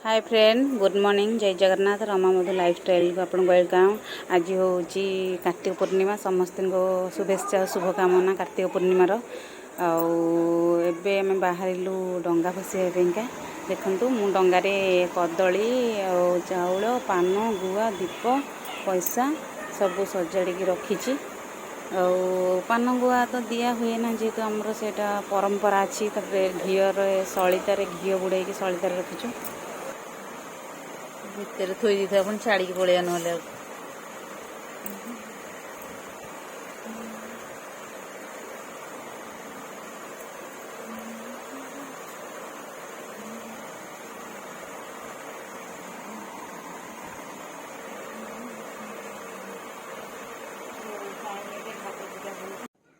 Hi friend, good morning. जय जगन्नाथ। रमा मधु lifestyle को आपन वेलकम। आज हूँ कार्तिक पूर्णिमा। समस्त को शुभेच्छा शुभकामना कार्तिक पूर्णिमार। आम बाहरलु डंगा भसैका। देखु मु डंगारे कदली चाउल पान गुआ दीप पैसा सब सजाड़ी रखी। पान गुआ तो दिया हुए ना, जेहेतु आमर से परंपरा अच्छी। घीर सलितार घी बुड़े सलितार रखीचु। भितर थोई दी था अपन छाड़ी पड़े ना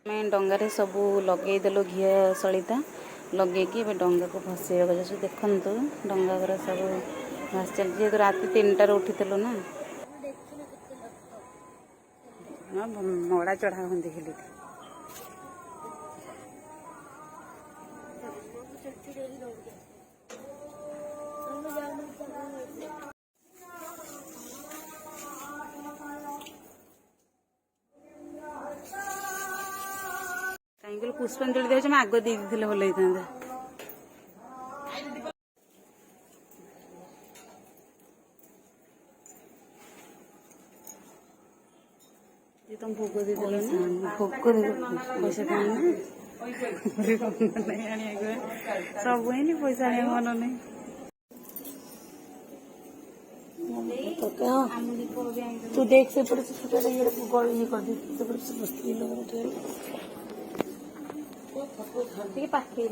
मैं डंगारे सबू लगेदेलु घी सलिता लगे डंगा को भसैया देखु डंगा सब भास चल। जेहेतु रात 3टार उठीलु ना, नड़ा चढ़ा हूँ देखिली कहीं पुष्पांजलि दे आग दे भल होता। तुम भोग दे भोग पैसा सब पैसा आने मन नहीं। तू देख से पड़े ये कर दे पाखे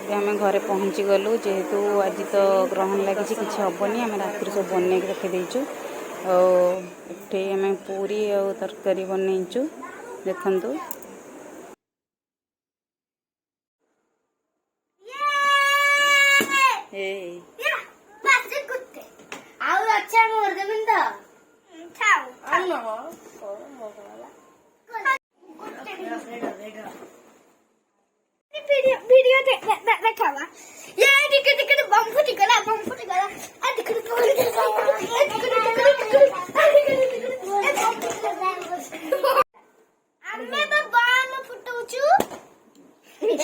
आम घरे पहुँची गलु। जेहेतु आज तो ग्रहण लगी किसी हेनी, आम रात्रि सब बन रखीदेचु। एठे आम पूरी और तरकारी बनईचु। देखु ए